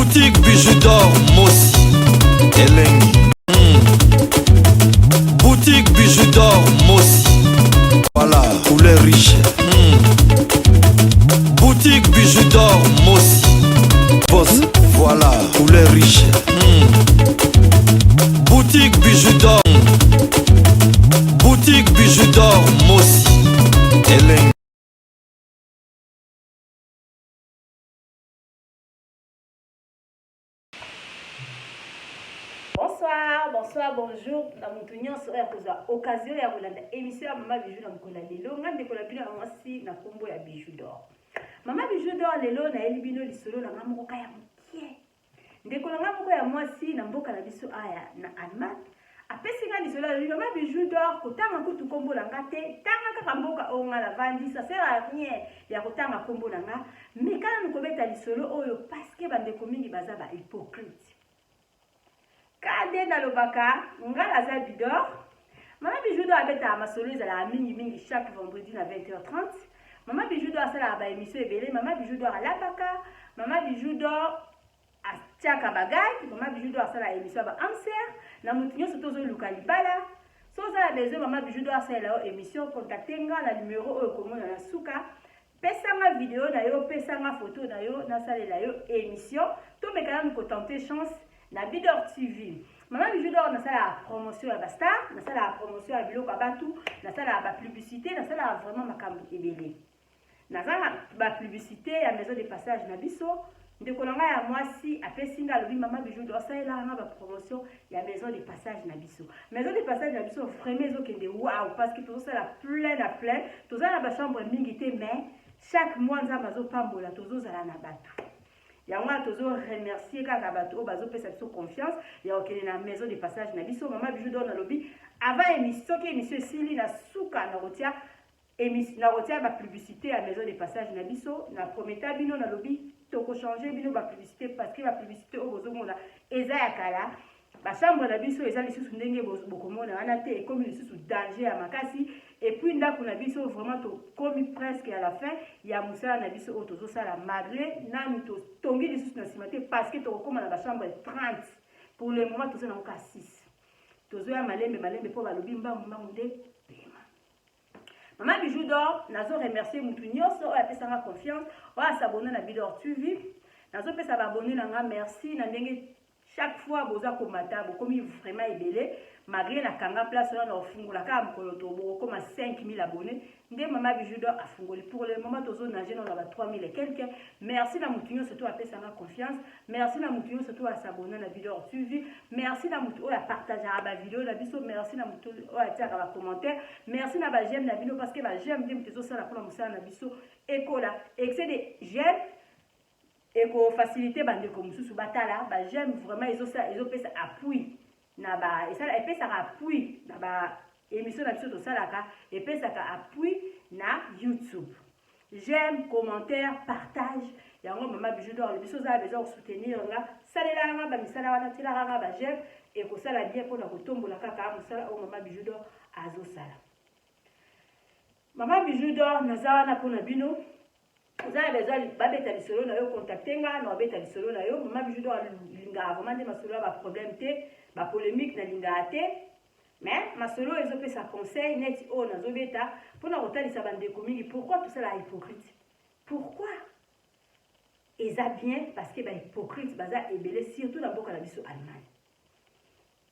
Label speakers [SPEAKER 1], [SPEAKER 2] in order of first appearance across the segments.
[SPEAKER 1] Boutique bijoux d'or Mossi Elengi. Boutique bijoux d'or Mossi. Voilà, couleur riche. Boutique bijoux d'or Mossi. Boss, voilà, couleur riche. Boutique bijoux d'or. Boutique bijoux d'or Mossi Elengi.
[SPEAKER 2] Bonsoir, bonjour. Dans mon tunion serait à occasion ya kolanda émission ya Mama Bijou na mkola lelo ngande kola bino ya mwasi na kombo ya Bijou d'or. Mama Bijou d'or lelo na eli bino lisolo na ngamoko kaya mukie. Ndeko na ngamoko ya mwasi na mboka na biso aya na Allemagne. Apesi nga lisolo na Mama Bijou d'or kotanga kutu kombo na ngate, tanga kaka mboka onga la vandi, ça sert à rien ya kotanga kombo na nga. Mais kana nkobeta lisolo oyo parce que bandeko mingi baza ba hypocrite. Kade na lobaka ngala za bidor Mama Bijou d'or abeta masolo ezala mingi chaque vendredi na 20h30. Mama Bijou d'or asala ba émission ebele. Mama Bijou d'or alapaka. Mama Bijou d'or atiaka bagay. Mama Bijou d'or asala émission ba answer na mutinyo soto zo luka libala. So za besoin Mama Bijou d'or asala émission contactenga na numéro oyo komona na suka. Pesanga vidéo na yo, pesanga photo na yo, na salela yo émission. To mekana mu tenter chance na Bidor TV. Mama Bijou d'or na sala promotion ya bastar, na sala promotion ya biloko abatu, na sala ba publicité, na sala vraiment makambo ebele. Na sala ba publicité ya maison de passage na biso, ndeko na nga ya mwasi apesinga lobi Mama Bijou d'or sala nga ba promotion ya maison de passage na biso. Maison de passage na biso vraiment ezokende wow parce que tozo sala plein à plein, tozo na ba chambre mingi te mais chaque mois nzamba zo pambola tozo sala na batu. Yangwa tozo remercier kaka bato bazo pesa biso confiance ya okene na maison de passage na biso. Mama Bijou d'or na lobi avant émission ke émission sili na suka na rotia émission na rotia ba publicité à maison de passage na biso na prometa bino na lobi toko changer bino ba publicité parce que ba publicité o bozo mona eza ya kala ba chambre na biso eza lisusu ndenge bokomona wana te comme lisusu danger ya makasi. Et puis ndako na biso vraiment to komi presque à la fin ya musala na biso otozo sala malgré nanu to tongi lisusu na simate parce que to koma na ba chambre 30 pour le moment tozo na ka 6 tozo ya malembe po balobi mbangu nde pema. Mama Bijou d'or nazo remercier mutu nyonso oyo apesanga confiance oyo s'abonner na Bidor TV nazo pesa ba abonner na nga merci na ndenge chaque fois boza komata bokomi vraiment ebele malgré la kanga place on a ofungola ka mkolo to boko ma 5000 abonnés nde Mama Bijou d'or afungoli pour le moment tozo nager on a 3000 et quelques. Merci na mutu surtout à pesa ma confiance, merci na mutu surtout à s'abonner na Bidor TV, merci na mutu à partager ba vidéo na biso, merci na mutu à tirer ba commentaire, merci na ba j'aime na vidéo parce que ba j'aime dem tezo sala pour musala na biso ekola excès de j'aime et ko faciliter bande comme sous batala ba j'aime vraiment ils ont fait ça appui na ba et ça et puis ça appui na ba émission na biso to salaka et puis ça appui na YouTube. J'aime, commentaire, partage. Yango Mama Bijou d'or le biso za besoin soutenir nga salela nga ba misala wana tila nga ba j'aime et ko sala bien pour na kotombola kaka musala o Mama Bijou d'or azo sala. Mama Bijou d'or naza na pona bino. Vous avez besoin babeta lisolo na yo contactenga na babeta lisolo na yo. Mama Bijou d'or linga vraiment de masolo ba problème te ba polémique na linga te mais masolo ezo pesa conseil net o na zobeta pour na kotalisa bandeko mingi pourquoi tout ça la hypocrite pourquoi eza bien parce que ba hypocrite baza ebele surtout na boka na biso Allemagne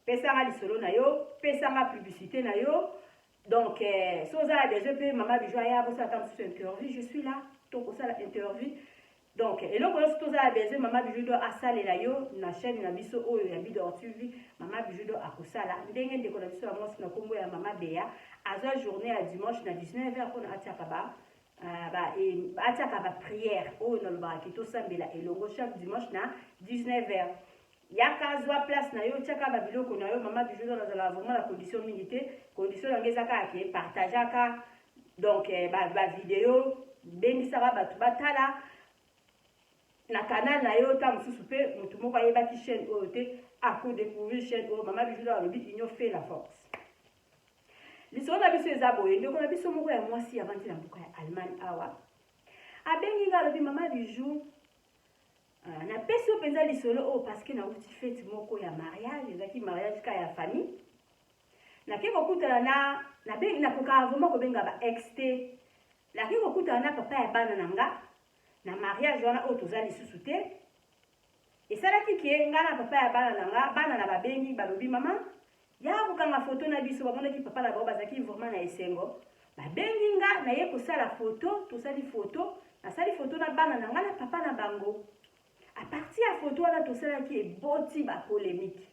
[SPEAKER 2] pesa nga lisolo na yo pesa nga publicité na yo donc so za des peu Mama Bijou ya bo sa tam sur interview je suis là donc ça la interview donc et là quand tout ça a besoin Mama Bijou d'or asalela yo na chaîne na biso oyo ya Bidor TV Mama Bijou d'or akosala ndenge ndeko na biso ya mwasi na kombo ya Mama Bea azwa journée à dimanche na 19h pour atiaka ba prière oyo na loba ki to sambela elongo chaque dimanche na 19h yaka zwa place na yo tiaka ba biloko na yo Mama Bijou d'or na vraiment la condition milité condition ngezaka ke partageaka donc ba vidéo bengisa ba batu batala na canal na yo ta mususu pe mutu moko ayeba ki chaîne oyo te ako découvrir chaîne oyo Mama Bijou d'or le but union fait la force. Lisolo na biso eza boye ndeko na biso moko ya mwasi avanti na mboka ya Allemagne awa abengi nga lobi Mama Bijou na pesi penza lisolo oh parce que na uti fête moko ya mariage ezaki mariage ka ya famille nake kokutana na bengi na koka vraiment ko benga ba XT nake kokutana na papa ya bana nanga na mariage wana o toza lisusu te esalaki ke nga na papa ya bana nanga bana na babengi balobi mama ya kokanga photo na biso bamonaki papa na bao bazaki vraiment na esengo babengi nga na ye kosala photo tosali photo nasali photo na bana nanga na papa na bango à partir ya photo wana tosalaki eboti ba polémique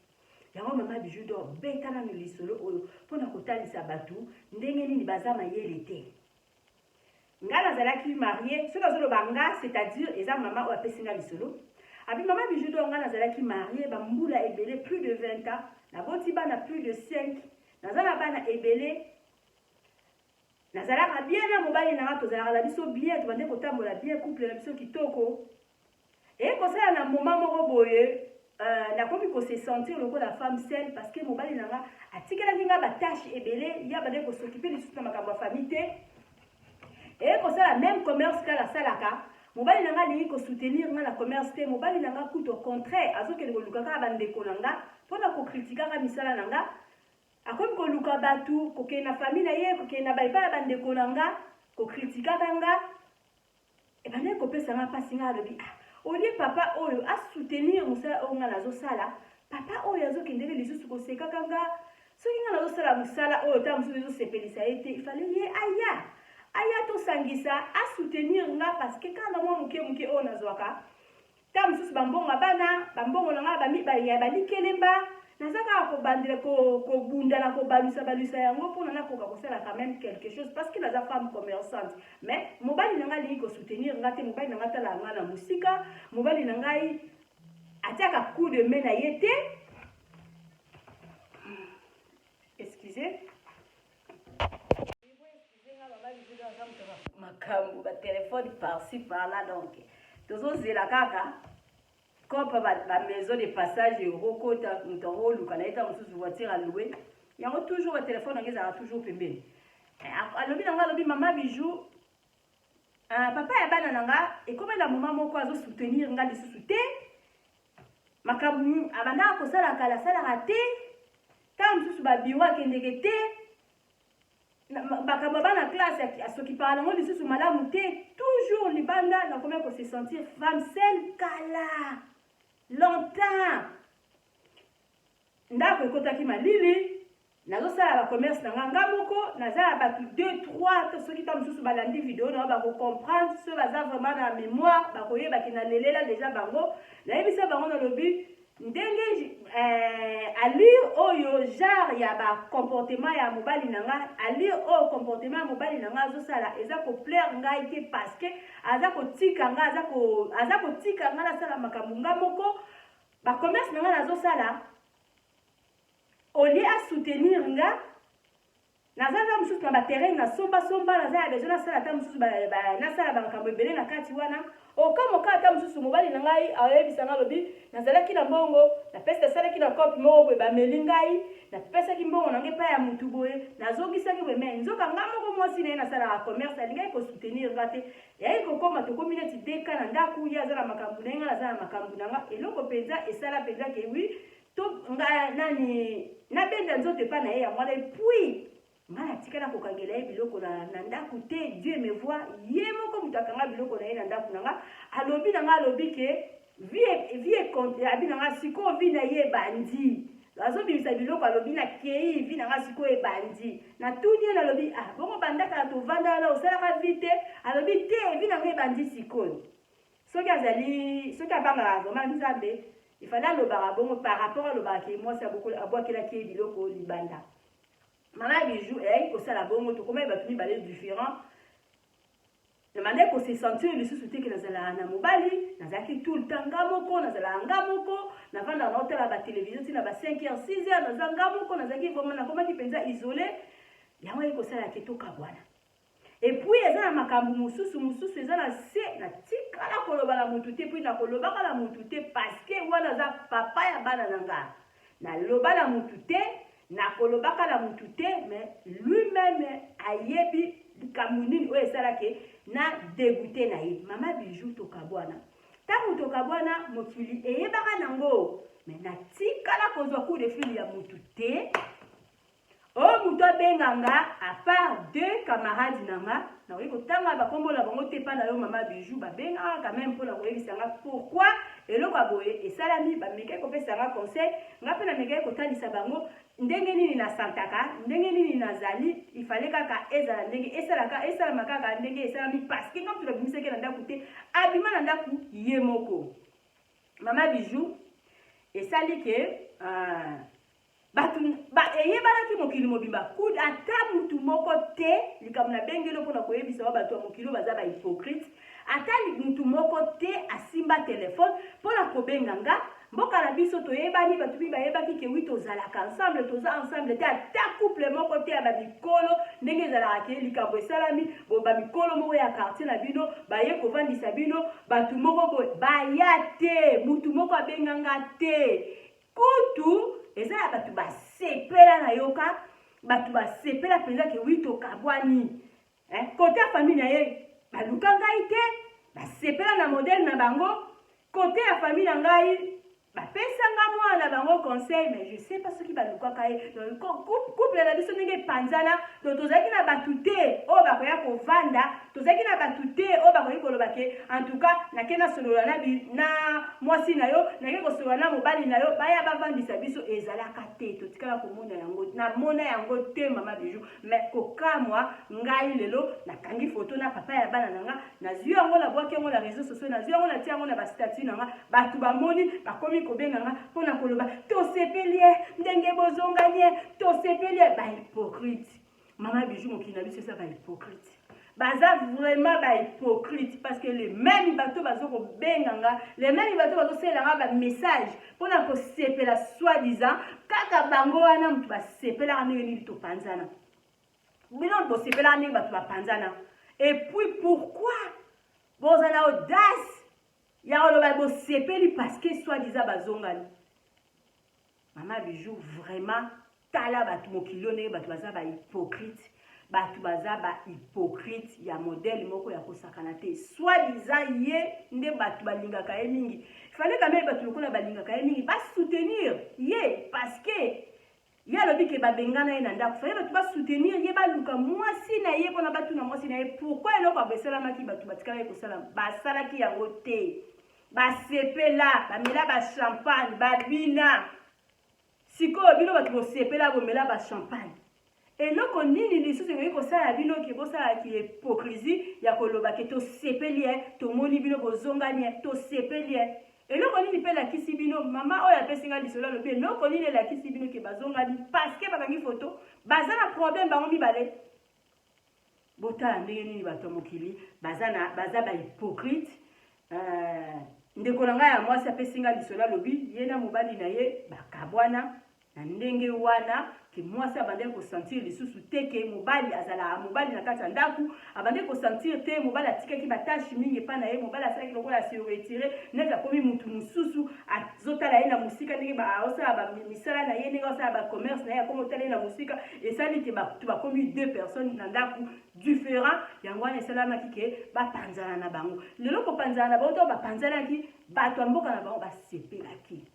[SPEAKER 2] yango mama Bijou d'Or betana no lisolo oyo mpona kotalisa bato ndenge nini baza mayele te nga nazalaki marié soki azoloba nga c'est-à-dire eza mama oyo apesi nga lisolo abi mama Bijou d'Or nga nazalaki marié bambula ebele plus de 20 ans naboti bana plus de 5 naza na bana ebele nazalaka bien na mobali nanga tozalaka na biso bien tobande kotambola bien couple na biso kitoko ekosala na moment moko boye nakomi kose sentir lokola femme seule parce que mobali nanga atikelaki nga batâche ebele ya bande kosokipe lisusu na makambo ya famille te ekosala même commerce kala asalaka mobali nanga alingi kosoutenir nga na commerce te mobali nanga kutu au contraire azokende koluka kaka bandeko na nga mpona kokritikaka misala na nga akomi koluka bato kokende na famille na ye kokende na baipa ya bandeko na nga kokritikaka nga ebande kopesa nga mpasi nga alobi olie papa oyo asoutenir mosala oyo nga nazosala papa oyo azokendele lisusu kosekaka nga soki nga nazosala mosala oyo ta mosusu ezosepelisa ye te ifale ye aya tosangisa asoutenir nga parce que kaka na mwa moke oyo nazwaka ta mosusu bambongo ya bana bambongo na nga ya balikelemba naza kaka kobandela kobunda na kobalusa yango mpona nakoka kosala quand même quelque chose parce que naza femme commerçante mais mobali na ngai alingi kosoutenir nga te mobali na ngai atala nga na mosika mobali na ngai atiaka coup de main na ye te excusez makambo batelefone par-ci par-là donc tozozela kaka comme la maison de passage rokota mutango luka na eta mususu voiture à louer yango toujours le téléphone ngeza toujours pembeni alobi nanga alobi mama Bijou papa ya bana nanga ekomela mama moko azo soutenir nga lisusu te makambo abanda kosala kala sala te ta mususu babiwa kendeke te makambo bana classe asoki parla ngo lisusu malamu te toujours libanda na comment se sentir femme seule kala longtemps ndako ekotaki malili nazosala ba commerce na nga moko nazala bato 2-3 to soki ta mosusu balandi video na bakocomprendre so baza vraiment na mémoire bakoyebaki na lelela déjà bango nayebisa bango na lobi ndenge alire oyo genre ya bacomportement ya mobali na nga alire oyo comportement ya mobali na nga azosala eza koplaire ngai te parce que aza kotika nga aza kotika nga nasala makambo nga moko bacommerce na nga nazosala olie asoutenir nga naza na mosusu na baterrain nasombasomba naza ya besoin nasala ata mosusu nasala bamakambo ebele na kati wana okamoka ata mosusu mobali na ngai ayebisa nga lobi nazalaki na mbongo napesi asalaki na kope moko boye bameli ngai napesaki mbongo na ngai epai ya motu boye nazongisaki boye me nzoka nga moko mwasi na ye nasalaka commerce alingaki kosoutenir nga te yai kokoma tokomi neti deka na ndako ye aza na makambo na ye nga naza na makambo na nga eloko mpenza esala mpenza ke wi to nga nani nabenda nzoto epai na ye ya mwana epui nga natikala kokangela ye biloko na ndako te Dieu me voit ye moko moto akanga biloko na ye na ndako na nga alobi na nga alobi ke vie abi na nga sikoyo vi na ye ebandi azobimisa biloko alobi na kei vi na nga sikoyo ebandi natuni ye nalobi bongo bandaka na tovanda wana osalaka vi te alobi te vi na nga ebandi sikoyo soki abangaka vraiment nzambe ifali alobaka bongo par rapport alobaka ke mwasi abwakelaki ye biloko libanda mama Bijou eyaki kosala bongo tokomai bato mibale différent namande kose sentir lisusu te ke nazalaka na mobali nazalaki tout le temps nga moko nazalaka nga moko navandaka na otala batelevizio ntina ba 5h 6h naza nga moko nazalaki vraiment nakomaki mpenza isolé yango eyaki kosala ke tokabwana epuis eza na makambo mosusu eza na se natikala koloba na motu te puis nakolobaka na motu te parceke wana aza papa ya bana na nga naloba na motu te nakolobaka na motu te mais lui-même ayebi likambo nini oyo esalaki na dégoûté na ye mama Bijou tokabwana tango tokabwana mokili eyebaka nango mais natikala kozwa coup de fil ya mutu te o mutu abenganga à part deux camarades nanga na oyi kotanga bakombola bango te pa na yo mama bijou babengaka quand même mpona koyebisanga pourquoi eloko boye esalami bamekaki kopesanga conseil nga mpe namekaki kotalisa bango ndenge nini nasantaka ndenge nini nazali ifale kaka ezala ndenge esalama kaka ndenge esalami parce que nga mutu nabimisaki na ndako te abima na ndako ye moko mama bijou esali ke eyebanaki mokili mobimba kud ata mutu moko te likambo na bengelo mpona koyebisa wa bato ya mokili baza bahypocrite ata mutu moko te asimba telefone mpona kobenga nga mboka na biso toyebani bato bi bayebaki ke wi tozalaka ensemble toza ensemble te ata couple moko te ya bamikolo ndenge ezalaka ke likambo esalami bo bamikolo moko ya quartier na bino baye kovandisa bino bato moko boye baya te mutu moko abenganga te kutu eza ya bato basepela na yoka bato basepela mpenza ke wi tokabwani kote ya famille na ye baluka ngai te basepela na modele na bango kote ya famille na ngai bapesanga mwana bango conseil mais je sais pas soki balukaka ye couple na biso ndenge epanzana to tozalaki na bato te oyo bakoya kovanda tozalaki na bato te oyo bakoki koloba ke en tout cas nake nasolola na mwasi na yo nake kosolola na mobali na yo baya bavandisa biso ezalaka te totikala komona yango namona yango te mama bijou mais kokamwa ngai lelo nakangi foto na papa ya bana nanga nazwi yango nabwaki yango na réseaux sociaux nazwi yango natia yango na bastatut nanga bato bamoni bakomi kobenganga mpona koloba tosepelie ndenge bozonganie tosepelie bahypocrite mama bijou mokili na biso eza bahypocrite baza vraiment bahypocrite parce que les mêmes bato bazo kobenganga les mêmes bato bazoselanga bamessage mpona kosepela soi-disant kaka bango wana mutu basepelaka ndenge nini topanzana bino bosepelaka ndenge bato bapanzana et puis pourquoi bozana audace ya koloba bosepeli parce que soi-disant bazongani mama bijou vraiment tala bato mokili ndenge bato baza bahypocrite bato baza bahypocrite ya modèle moko ya kosakana te soi-disant ye nde bato balingaka ye mingi fallait quand même bato lokola balingaka ye mingi basoutenir ye parce que ye alobi ke babengana ye na ndako fallait bato basoutenir ye baluka mwasi na ye mpona batuna mwasi na ye pourquoi eloko abesalamaki bato batikala ye kosala basalaki yango te basepela bamela bachampagne babina sikoyo bino bato bosepela bomela bachampagne eloko nini lisusu ekoki kosala bino ke bosalaki hypocrisie ya koloba ke tosepeli tomoni bino bozongani tosepeli eloko nini mpe elakisi bino mama oyo apesi nga lisolo alobi eloko nini elakisi bino ke bazongani parceke bakangi foto baza na problème bango mibale botala ndenge nini bato ya mokili baza bahypocrite ndeko na ngai ya mwasi apesi nga lisolo alobi ye na mobali na ye bakabwana na ndenge wana ke mwasi abandaki kosentir lisusu te ke mobali azalaka mobali na kati ya ndako abandaki kosentir te mobali atikaki batashe mingi epa na ye mobali asalaki lokola aseretire neti akomi mutu mosusu azotala ye na mosika ndenge aosala misala na ye ndenge aosala bacommerce na ye akomi otala ye na mosika esali ke bato bakomi deux personnes na ndako différent yango wana esalamaki ke bapanzana na bango lelo kopanzana na bango to bapanzanaki bato ya mboka na bango basepelaki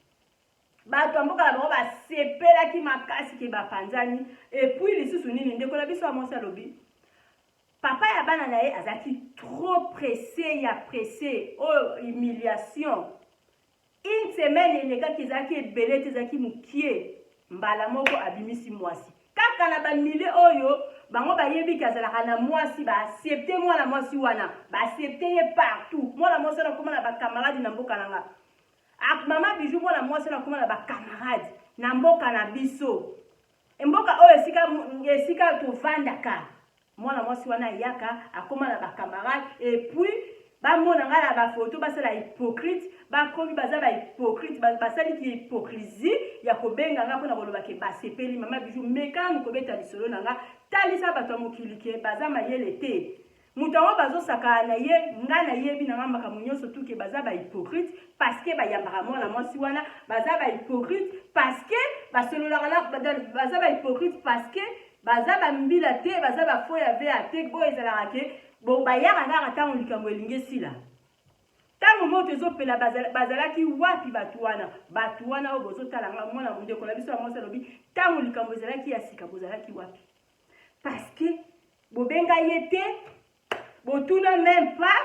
[SPEAKER 2] bato ya mboka na bango basepelaki makasi ke bapanzani epuis lisusu nini ndeko na biso ya mwasi alobi papa ya bana na ye azalaki trop pressé ya pressé oyo humiliation une semaine elekaki ezalaki ebele te ezalaki mokie mbala moko abimisi mwasi kaka na bamile oyo bango bayebiki azalaka na mwasi baaccepte mwana mwasi wana baaccepte ye partout mwana mwasi wana koma na bakamaradi na mboka nanga mama bijou mwana mwasi wana koma na bakamaradi na mboka na biso mboka oyo esika tovandaka mwana mwasi wana yaka akoma na bakamarade epuis bamona nga na bafoto basala hypocrite bakomi baza bahypocrite basaliki hypocrisie ya kobenga nga mpona koloba ke basepeli mama bijou mekani kobeta lisolo na nga talisa bato ya mokili ke baza mayele te moto yango bazosaka na ye nga nayebi na nga makambo nyonso tuke baza bahypocrite parceke bayambaka mwana mwasi wana baza bahypocrite parceke basololaka baza bahypocrite parceke baza bambila te baza bafo ya vea te boyo ezalaka ke bo bayaka kaka ntango likambo elingi esila Tango moto ezopela bazalaki wapi batu wana oyo bozotala mwana ndeko na biso ya mwasi alobi tango likambo ezalaki ya sika bozalaki wapi parce que bobenga ye te botuna même pas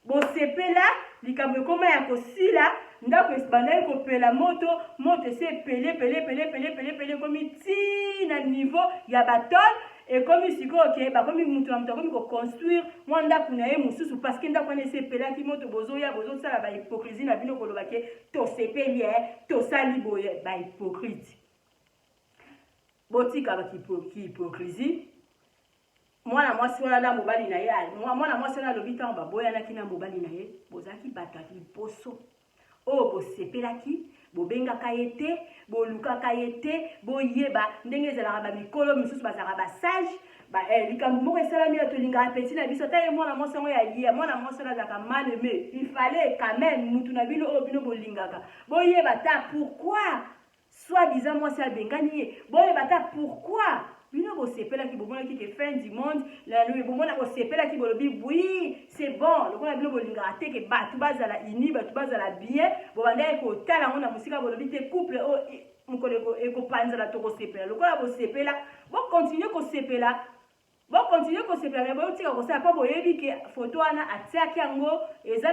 [SPEAKER 2] bosepela likambo ekoma ya kosila ndako esibandaki kopela moto ese pele komi ti na niveau ya batole ekomi sikoyo ke bakomi mutu na mutu akomi koconstruire mwa ndako na ye mosusu parce que ndako wana esepelaki moto bozoya bozosala bahypocrisie na bino koloba ke tosepeli tosali boye bahypocrite botika bahypocrisie mwana mwasi wana na mobali na ye mwana mwasi wana alobi ntango baboyanaki na mobali na ye bozalaki bato ya liboso oyo bosepelaki bobengaka ye te bolukaka ye te boyeba ndenge ezalaka bamikolo misusu bazalaka basage likambo moko esalami ya tolingaka peti na biso ata ye mwana mwasi yango ya lia mwana mwasi wana azalaka mal aimé il fallait quand même mutu na bino oyo bino bolingaka boyeba ta pourquoi soi-disant mwasi abengani ye boyeba ta pourquoi bino bosepelaki bomonaki ke fin du monde bomona bosepelaki bolobi oui c'est bon lokola bino bolingaka te ke bato bazala ini bato bazala bien bobandaki kotala yango na mosika bolobi te couple oyo mokolo ekopanzala to kosepela lokola bosepela bokontinue kosepela me boyotika kosala mpo boyebi ke foto wana atiaki yango eza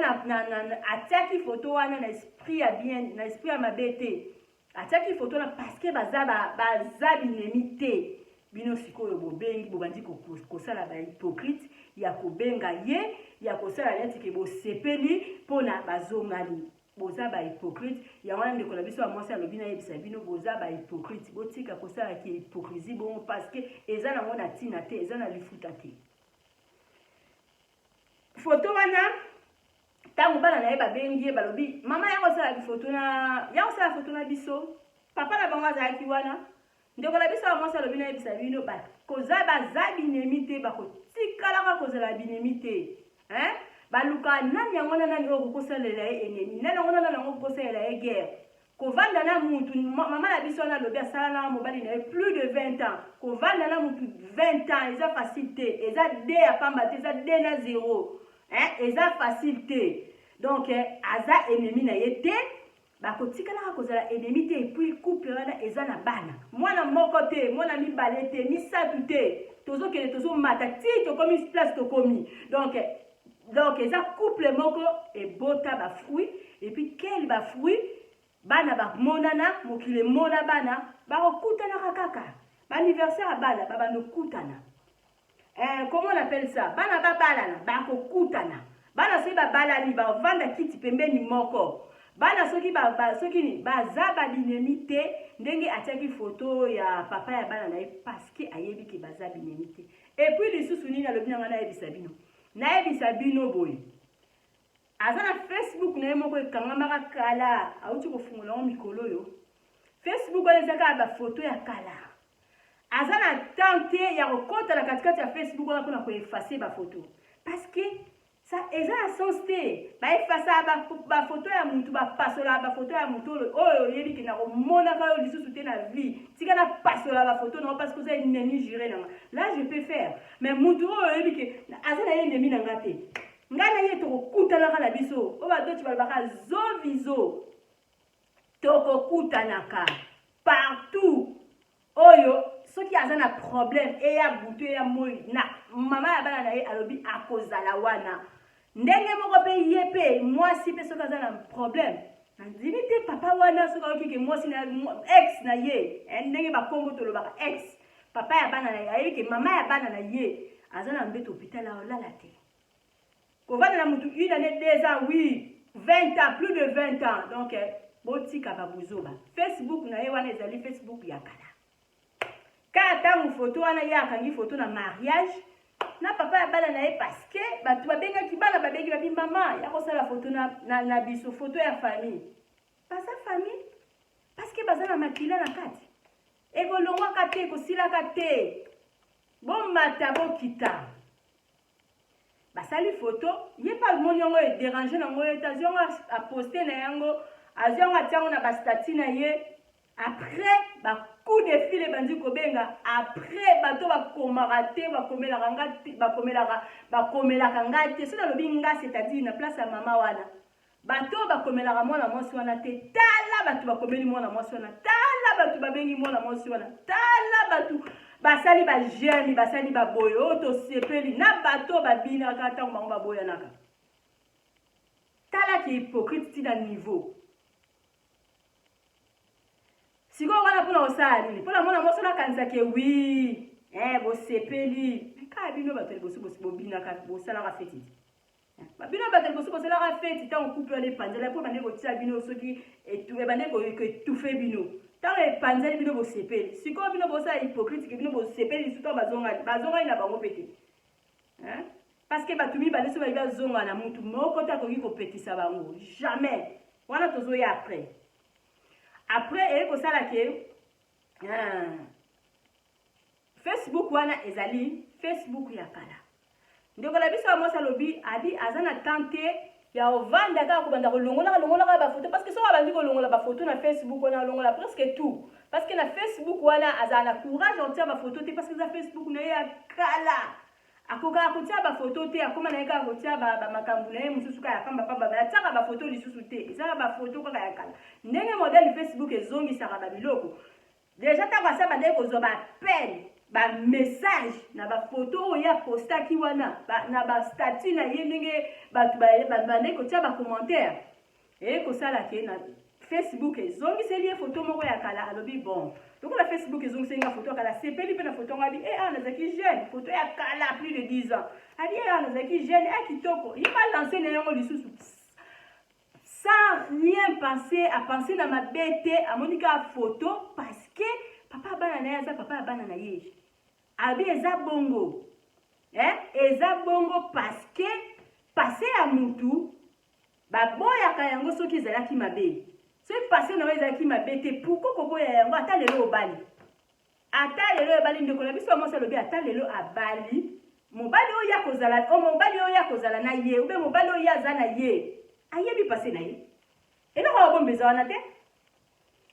[SPEAKER 2] atiaki foto wana na esprit ya bien na esprit ya mabe te atiaki foto wana parce que baza binemi te bino sikoyo bobengi bobandi kosala bahypocrite ya kobenga ye ya kosala neti ke bosepeli mpona bazongani boza bahypocrite yango wana ndeko na biso ya mwasi alobi nayebisa bino boza bahypocrite botika kosala ki hypocrisie bongo parce que eza nango na ntina te eza na lifuta te foto wana ntango bana na ye babengi ye balobi mama yango osalaki foto na biso papa na bango azalaki wana ndeko na biso ya mwasi alobi nayebisa bino koza baza binemi te bakotikalaka kozala binemi te baluka nani yango na nani oyo kokosalela ye enemi nani yango na nani yango kokosalela ye guerre kovanda na mutu mama na biso wana alobi asala na mobali na ye plus de 20 ans kovanda na mutu 20 ans eza facile te eza d ya pamba te eza d na 0 eza facile te donc aza enemi na ye te bakotikalaka kozala ennemi te epuis couple wana eza na bana mwana moko te mwana mibale te misatu te tozokende tozomata ti tokomi place tokomi donc eza couple moko ebota bafruit epuis keli bafruit bana bamonana mokili emona bana bakokutanaka kaka baaniversaire ya bana babanda okutana comment on appelle ça bana babalana bakokutana bana soki babalani bavanda kiti pembeni moko bana soki baza babinemi te ndenge atiaki foto ya papa ya bana na ye parceke ayebi ke baza binemi te epuis lisusu nini alobi nanga nayebisa bino boye aza na facebook na ye moko ekangamaka kala awuti kofungola ngo mikolo oyo facebook wana ezaka bafoto ya kala aza na temps te ya kokotala katikati ya facebook wana mpona koefase bafoto parceke eza na sens te baefasa bafoto ya mutu bapasola bafoto ya mutu oyo oyebi ke na komonaka oyo lisusu te na vie tika na pasola bafoto nango parce que oza ennemi juré nanga là je peux faire mais mutu oyo oyebi ke aza na ye ennemi nanga te ngai na ye tokokutanaka na biso oyo badoti balobaka zovizo tokokutanaka partout oyo soki aza na problème eya butu eya moi na mama ya bana na ye alobi akozala wana ndenge moko mpe ye mpe mwasi mpe soki aza na problème nandimi te papa wana soki ayoki ke mwasi na ex na ye ndenge bakongo tolobaka ex papa ya bana na ye ayebi ke mama ya bana na ye aza na mbeto hôpital aolala te kovanda na mutu une année 2 ans oui 20 ans plus de 20 ans donc botika babuzoba facebook na ye wana ezali facebook ya kala kaka ntango foto wana ye akangi foto na mariage na papa ya bana na ye parceke bato babengaki bana babengi babi mama ya kosala foto na biso foto ya famille baza famille parceke baza na makila na kati ekolongwaka te ekosilaka te bomata bokita basali foto ye mpe amoni yango ederange nango ete azwi yango aposte na yango azwi yango atia yango na bastati na ye après bacoup de fil ebandi kobenga après bato bakomaka te bakomelaka nga te soki alobi nga c'est-à-dire na place ya mama wana bato bakomelaka mwana mwasi wana te tala bato bakomeli mwana mwasi wana tala bato babengi mwana mwasi wana tala bato basali bageni basali baboye oyo tosepeli na bato babinaka ntango bango baboyanaka tala ki hypocrite ti na niveau sikoyo wana mpona kosala nini mpona mwana mwasi wana akanisaki wi bosepeli kaka bino bato liboso bobinaka bosalaka feti bino bato liboso bosalaka feti ntango couple wana epanzela mpo bande kotia bino soki bande koetufe bino ntango epanzeli bino bosepeli sikoyo bino bosala hypocrite ke bino bosepeli lisu ntango bazongani na bango mpe te parce que bato mibale so bayebi bazonga na mutu moko te akoki kopetisa bango jamais wana tozoya après eyi kosala ke Facebook wana ezali Facebook ya kala ndeko na biso mwasi alobi abi aza na tante ya ovanda kaka kobanda kolongolaka bafoto parce que soki abandi kolongola bafoto na Facebook wana alongola presque tout parce que na Facebook wana azala na courage otia bafoto te parce que eza Facebook na ye ya kala akokaka kotia bafoto te akoma na ye kaka kotia bamakambo na ye mosusu kaka ya pamba pamba atiaka bafoto lisusu te ezaka bafoto kaka ya kala ndenge modele Facebook ezongisaka babiloko deja ntango asa bandeki kozwa bapene bamessage na bafoto oyo apostaki wana na bastatut na ye ndenge bato bandeki kotia bacommentaire eye kosala ke na Facebook ezongiseli ye foto moko ya kala alobi bon lokola Facebook ezongiseli nga foto ya kala sepeli mpe na foto ngo abi nazalaki jeune foto ya kala plus de 10 ans abi nazalaki jeune kitoko ye balanse na yango lisusu sans rien penser à penser na mabe te amoni kaka foto parce que papa abana na ye aza papa ya bana na ye abi eza bongo eza bongo parce que pase ya mutu baboyaka yango soki ezalaki mabe soki pase na yo ezalaki mabe te pourkoi koboya yango ata lelo obali ndeko na biso mwasi alobi ata lelo abali mobali oyo ya kozala na ye ube mobali oyo aza na ye ayebi pase na ye eloko ya bomba eza wana te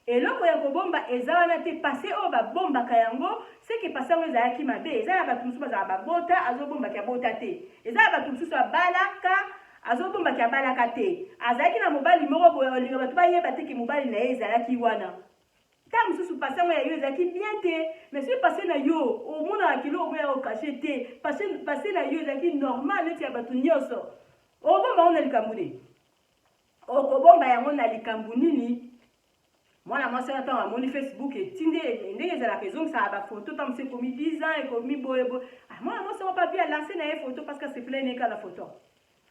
[SPEAKER 2] eloko ya kobomba eza wana te pase oyo babombaka yango seki pase yango ezalaki mabe eza na bato mosusu bazala babota azobombaki abota te eza na bato mosusu abalaka azobombaki abalaka te azalaki na mobali moko boye olinga bato bayeba te ke mobali na ye ezalaki wana ta mosusu pase yango ya yo ezalaki bien te mais soki pase na yo omonaka kilo oboya okashe te pase na yo ezalaki normal neti ya bato nyonso obomba yango na likambo nini okobomba yango na likambo nini mwana mwasi wana ntango amoni Facebook etinde ndenge ezalaka ezongisaka bafoto ntango mosi ekomi 10 ans ekomi boyeboye mwana mwasi wana papi alanse na ye foto parce que asepelani eka na foto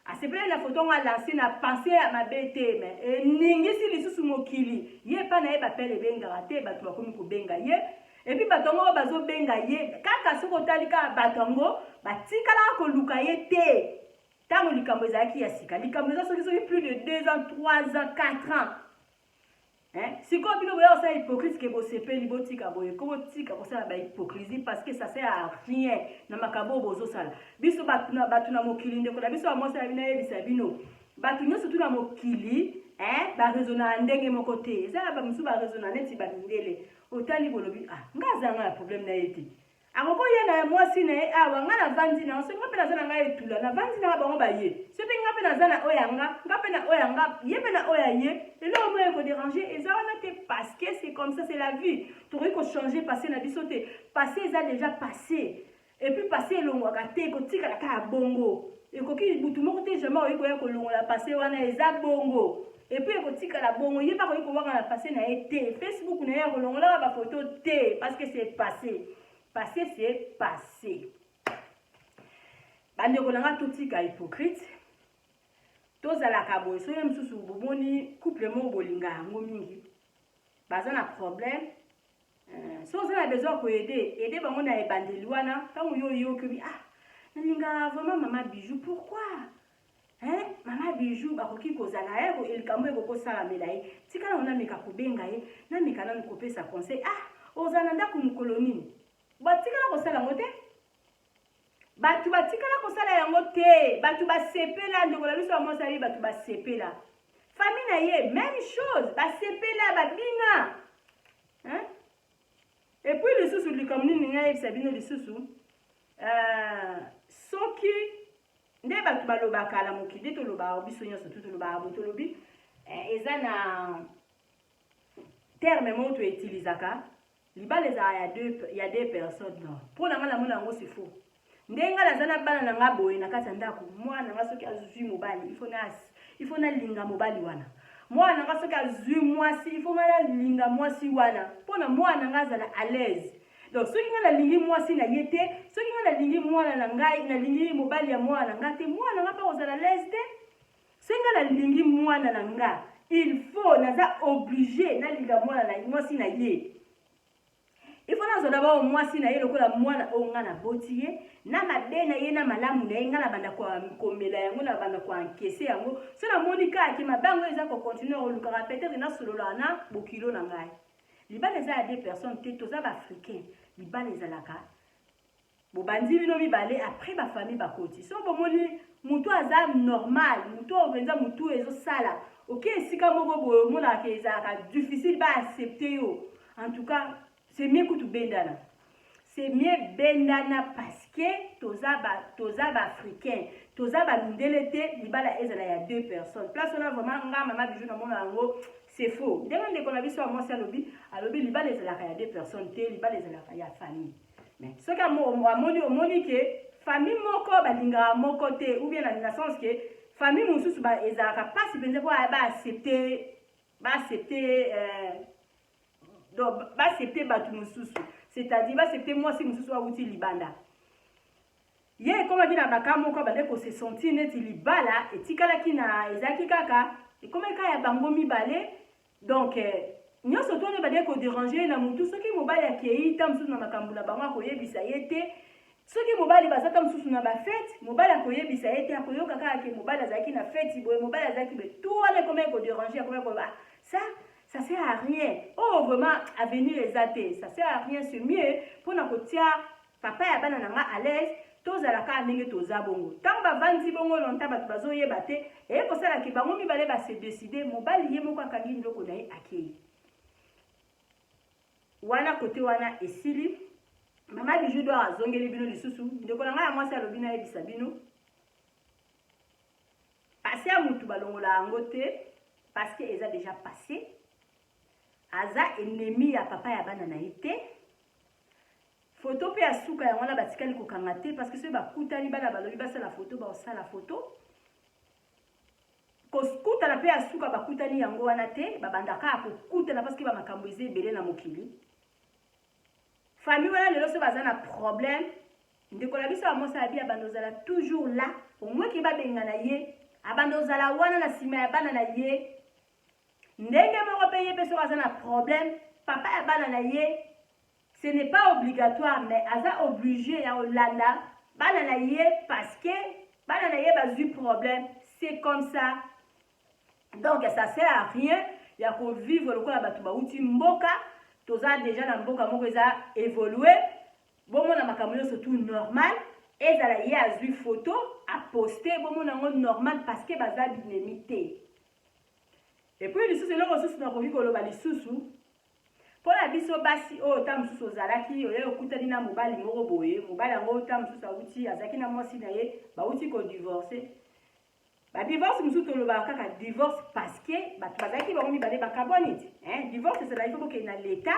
[SPEAKER 2] asepelani na foto ngo alanse na pense ya mabe te me eningisi lisusu mokili ye mpa na ye bapele ebengaka te bato bakomi kobenga ye epi bato yango bazobenga ye kaka soki otali kaka bato yango batikalaka koluka ye te ntango likambo ezalaki ya sika likambo eza soki plus de 2 ans 3 ans 4 ans sikoyo bino boya kosala hypocrite ke bosepeli botika boye ko botika kosala bahypocrisie parce que ça sert à rien na makambo oyo bozosala biso bato na mokili ndeko na biso bamwasi na bino ayebisa bino bato nyonso tu na mokili baresona na ndenge moko te eza na bamosusu baresona neti bamindele otali bolobi nga azanga na problème na ye te akoko ye na mwasi na ye awa nga na vandi na so nga mpe naza na ngai etula na vandi na bango baye so mpe nga mpe naza na oyo yanga nga mpe na oyo yanga ye mpe na oyo ya ye eloko moyo ekodéranger eza wana te parce que c'est comme ça c'est la vie tokoki kochanger passé na biso te passé eza déjà passé et puis passé elongwaka te ekotikala kaka bongo ekoki butu moko te jamais oyi koya kolongola passé wana eza bongo et puis ekotikala bongo ye mpe koyi kowaka na passé na ye te Facebook na ye akolongolaka bafoto te parce que c'est passé. Passé, c'est passé. Bandeko nanga totika hypocrite. Tozalaka boye so même susu bomoni couple mo bolinga yango mingi. Baza na problème. So on a besoin ko aider bango na ebandeli wana. Tango yo ke bi nalinga vraiment maman Bijou pourquoi? Maman Bijou bakoki kozala ye ko elikambo eko sala melaye. Tikala ona meka kobenga ye, na meka na kopesa conseil. Ozana ndako mukolo nini? Batikala kosala yango te batu batikala kosala yango te batu basepela ndeko na biso ya mwasi ali batu basepela famille na ye même chose basepela babina et puis lisusu likambo nini ngai yebisa bino lisusu soki nde bato balobaka la mokili tolobaka biso nyonso tu tolobaka bo tolobi eza na terme moko toutilisaka libala ezala ya deux personnes non mpo na nga namona yango c'est faux ndenge nga naza na bana na nga boye na kati ya ndako mwana nga soki azwi mobali ifo nalinga mobali wana mwana nga soki azwi mwasi ifo nga nalinga mwasi wana mpo na mwana nga azala à l'aise. Donc soki nga nalingi mwasi na ye te soki nga nalingi mwana na ngai nalingi mobali ya mwana na nga te mwana nga mpe kozala à l'aise te. Soki nga nalingi mwana na nga il faut naza obligé nalinga mwana na mwasi na ye. Il faut nazala ba mwasi na ye lokola mwana o nga na boti ye na mabe na ye na malamu na ye nga na banda kwa komela yango na banda kwa encaisser yango so na monika ki mabango eza ko continuer o lukaka peut-être na solola na bokilo na ngai. Libala eza ya deux personnes te toza ba africain libala ezalaka bobandi bino mibale après ba famille bakoti so bomoni mutu aza normal mutu obenza mutu ezo sala ok esika moko boye mona ke ezalaka difficile ba accepter yo. En tout cas c'est mieux que tu bendana. C'est mieux bendana parce que toza ba africain, toza ba mindelete libala ezala ya deux personnes. Place on a vraiment nga mama bijou na mona ngo c'est faux. Dès qu'on a vu sur moi c'est alobi libala ezala ya deux personnes te libala ezala ya famille. Mais ce que moni que famille moko balinga moko te ou bien dans le sens que famille mususu ba ezala pas si benze ba accepter donc accepter batu mususu c'est-à-dire accepter moi si mususu wa uti libanda ye comme dit na bakamo ko bale ko se sentir neti libala etikala kina ezaki kaka et comme ka ya bango mibale donc nyoso to ne bale ko déranger na mutu soki mobali akei ta mususu na makambula bango ko yebisa yete soki mobali bazata mususu na ba fête mobali ko yebisa yete akoyoka kaka ke mobali azaki na fête boye mobali azaki be tout ale comme ko déranger comme ko ba ça sert à rien. Oh, vraiment, à venir les athées. Ça sert à rien, c'est mieux pour nous dire papa ya bana nanga à l'aise, tous à la ka ndenge toza bongo. Tant ba vandi bongo longtemps ba bazo yebate, et ko sala ki bango mibale ba se décider, mobali ye moko akangi ndoko na ye akei. Wana côté wana esili, mama bijou doit azongeli bino lisusu, ndeko nanga ya mwasi alobina yebisa bino. Passé à mutu balongola angote parce que eza déjà passé. Aza ennemi ya papa ya bana na ite photo pe asuka ya wana batikali ko kangate parce que ceux bakutani bana balobi basa la photo ba osala photo ko skuta la pe asuka bakutani yango wana te babandaka ko kutana parce que ba makambo eze belé na mokili famille wana lelo so bazana problème ndeko la biso amosa abia bandozala toujours là au moins ki ba bengana ye abandozala wana na sima ya bana na ye. Ndenge moko paye peso azana problème papa ya bana na ye ce n'est pas obligatoire mais aza obligé ya olanda bana na ye parce que bana na ye bazui problème c'est comme ça donc ça sert à rien ya ko vivre lokola batu bauti mboka toza déjà na mboka moko eza évoluer bomo na makambo nyonso tout normal ezala ye azui photo a poster bomo nango normal parce que baza binemité. Et puis lisusu eloko susu na koki koloba lisusu mpona biso basi oyo ta mosusu ozalaki oye okutani na mobali moko boye mobali yango ta mosusu awuti azalaki na mwasi na ye bauti kodivorce badivorce mosusu tolobaka kaka divorce parce que bato bazalaki bango mibale bakabwani ti divorce ezala ifo bokende na leta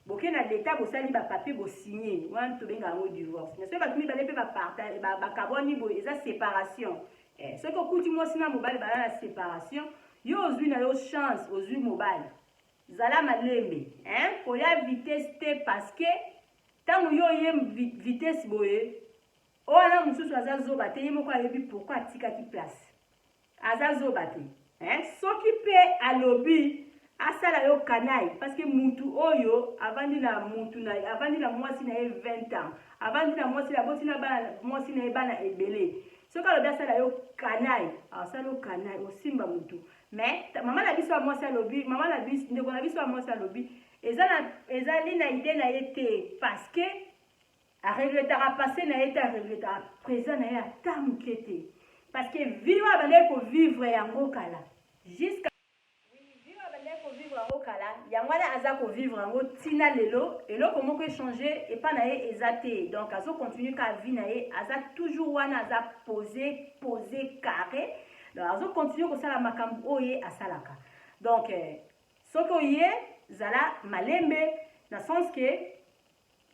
[SPEAKER 2] bokende na leta bosali bapapie bosigné wana tobenga yango divorce mais soki bato mibale mpe bakabwani boye eza séparation soki okuti mwasi na mobali bala na séparation yo ozwi na yo chance ozwi mobali zala malembe koya vitesse te parce que ntango yo ye vitesse boye owana mosusu aza zoba te ye moko ayebi pourquoi atikaki place aza zoba te soki mpe alobi asala yo kanai parce que mutu oyo avandi na mwasi na ye 20 ans avandi na mwasi aboti na mwasi na ye bana ebele soki alobi asala yo kanai asala yo kanai osimba mutu mais maman na biso mwasi alobi maman na biso ndeko na biso mwasi alobi ezali na idée na ye te parce que aregretaka passé na ye te aregretaka présent na ye ata moke te parce que vivre abandaki kovivre yango kala jusqu'à vivre abandaki kovivre yango okala yangwana azako vivre ngo tina lelo eloko moko échanger et pas naé ezate donc azo continuer ka vie naé aza toujours wana aza posé carré donc azo continuer ko sala makambo oye asalaka donc soko ye zala malembe na sens que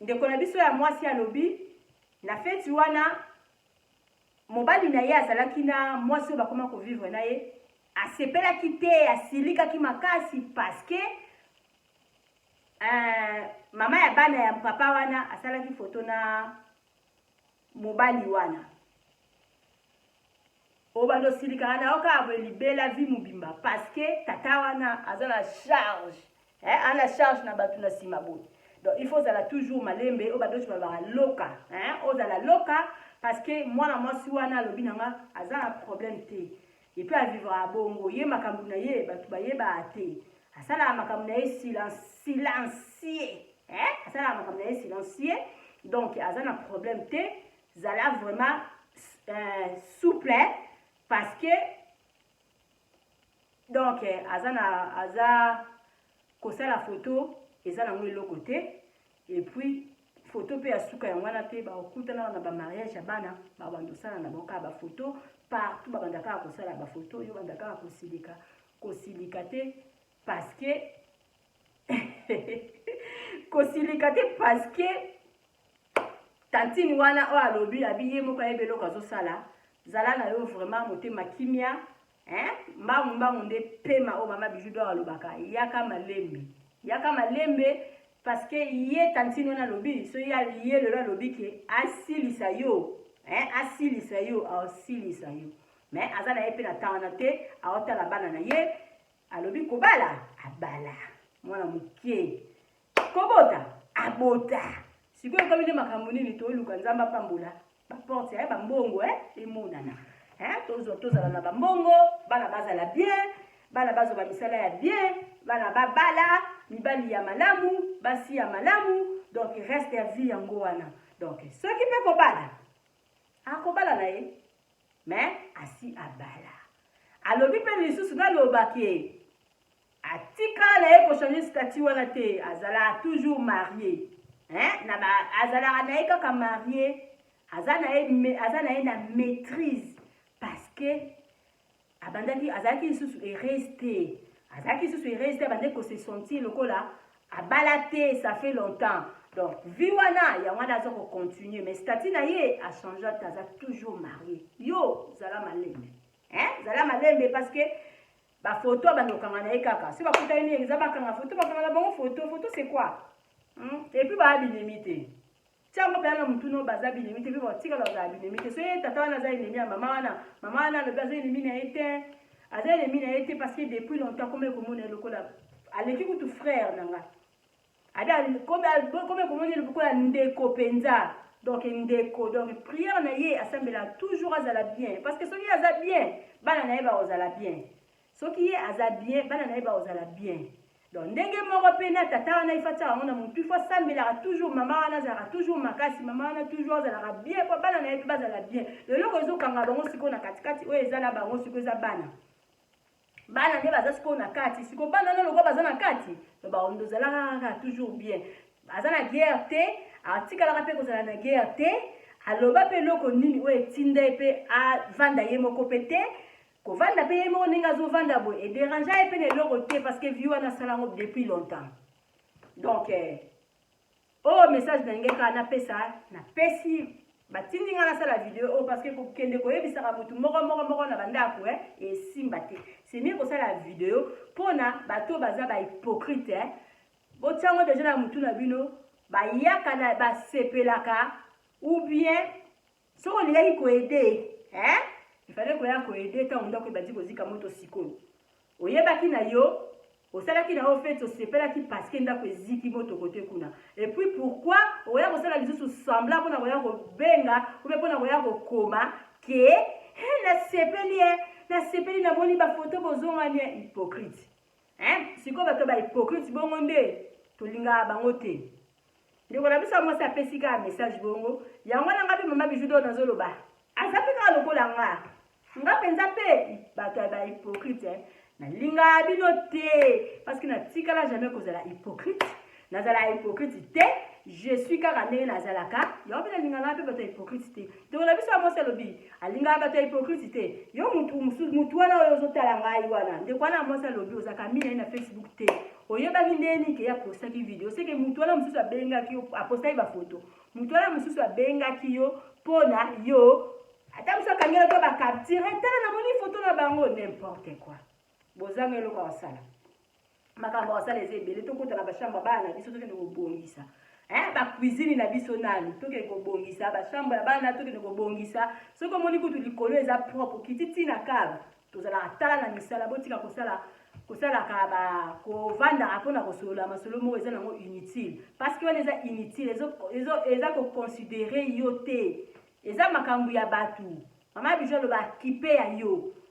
[SPEAKER 2] ndeko na biso ya mwasi alobi na feti wana mobali na ye azalaki na mwasi bakoma ko vivre na ye asepelaki te asilikaki makasi parce que mama ya bana ya papa wana asalaki foto na mobali wana obando silika na oka libela vie mubimba parce que tata wana azala charge ana charge na batu na sima boy donc il faut zala toujours malembe obando chibaba loka ozala loka parce que mwana mwasi wana lobi nanga azala problème te et puis à vivre à bongo ye makambu na ye batu bayeba ate asala makambu na ye silencieux asala makambu na ye silencieux donc azana problème te zala vraiment souple parce que donc aza kosala photo ezana ngo eloko te et puis photo pe asuka yangwana te ba okutana na ba mariage ya bana ba bandosana na boka ba photo partout ba bandaka kosala ba photo yo bandaka kosilika te parce que kosilika te parce que tantine wana o alobi abiye moko ayebelo kazo sala zala na yo vraiment motema kimia mbangu nde pema o mama Bijou d'Or alobaka yaka malembe parce que ye tantine wana lobi so ya ye le lobi ke asilisa yo asilisa yo mais azana yepe na tana te aota la bana na ye alobi kobala abala mwana mukie kobota abota sikoyo komine makambo nini to luka nzamba pambola ba porte ba mbongo emonana tozala na bambongo bana bazala bien bana bazo ba misala ya bien bana babala mibali ya malamu basi ya malamu donc reste ya vie yango wana donc ceux qui peut kobala akobala na ye mais asi abala alobi pe lisusu na lobaki atika na ye ko changer statut wana te azala toujours marié na ba azala na ye kaka marié azana ye na maîtrise parce que abandaki azalaki lisusu resté abandaki ko se sentir lokola abala te ça fait longtemps donc vie wana yangwana aza ko continuer mais statut na ye a changé aza toujours marié yo zala malembe parce que ba photo bandokanga na ye kaka si bakutani ni examen bakanga photo bakanga bango photo c'est quoi et puis ba bilimité tiango pe na mutuno baza bilimité puis botika la bilimité so ye tata wana za ennemi ya mama wana le baza ennemi na été parce que depuis longtemps comme komona lokola aleki kutu frère nanga ada comme komona lokola ndeko penza donc ndeko donc prière na ye asambela toujours azala bien parce que soki aza bien bana na ye ba ozala bien soki ye aza bien bana na ye ba ozala bien donc ndenge moko pe na tata wana ifata wana mutu fo sambela toujours mama wana azala toujours makasi mama wana toujours azala bien po bana na ye ba azala bien lelo zo kanga bango siko na katikati o ezala bango siko za bana nde baza siko na kati siko bana na loko baza na kati ba ondo zala toujours bien baza na guerre te atikala pe kozala na guerre te aloba pe loko nini o etinda pe a vanda ye moko pe te ko vanda pe ye moko ninga zo vanda bo et déranger pe ne loko te parce que vieux na salango depuis longtemps donc message na ngeka na pesa na pesi batindi nga na sala vidéo parce que kokende koyebisaka mutu moko na bandako et simbate c'est mieux ko sala vidéo pona bato baza ba hypocrite botango déjà na mutu na bino ba yaka na ba sepelaka ou bien so on lingaki ko aider il fallait ko aider ta onda ko badi kozika moto sikoyo oyebaki na yo osalaki na au fait osepelaki parce que ndako eziki moto côté kuna et puis pourquoi oya kosala lisusu semblant pona koya kobenga ou pona koya kokoma ke na sepeli na moni ba photo bozonga ni hypocrite siko bato ba hypocrite bongo nde tolinga bango te ndeko na biso mo sa pesika message bongo yango na ngapi mama Bijou d'Or nazoloba azapika lokola nga penza pe bato ba hypocrite na linga bino te parce que na tika natikala jamais kozala hypocrite nazala hypocrite te je suis kaka ndenge nazalaka yo mpe nalingaka mpe bato ya hypocrite te donc na biso ya mwasi alobi alingaka bato ya hypocrite te yo mutu wana oyo ozotala ngai wana ndeko wana ya mwasi alobi ozalaka mina ye na Facebook te oyebaki ndeni ke apostaki video seke mutu wana mosusu abengaki yo apostaki bafoto mutu wana mosusu abengaki yo mpona yo ata mosusu akangela to bacapture tala namoni foto na bango n'importe quoi bozanga eloko basala makambo basala eza ebele tokota na bashamba bana na biso tokende kobongisa bacuisine na biso nani tokende kobongisa bashamba ya bana tokende kobongisa soki omoni kutu likolo eza propre kiti ntina kaba tozalaka tala na misala botika kosalaka kovandaka mpona kosolola masolo moko eza nango inutile parce que wana eza inutile eza koconsidere yo te eza makambo ya bato mama bijo aloba kipe ya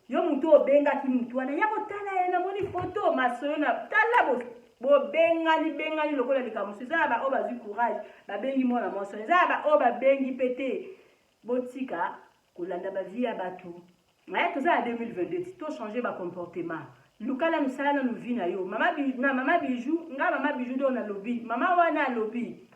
[SPEAKER 2] yo mutu obengaki mutu wana ya kotala ye namoni foto masolo na tala bobengani lokola likambo eza na baoyo bazwi courage babengi mwana mwasi eza na baoyo babengi mpe te botika kolanda bavie ya bato toza na 2022 tochange bacomportement lukala mosala na novi na yo mama biju nga mama biju nde ona lobi mama wana alobi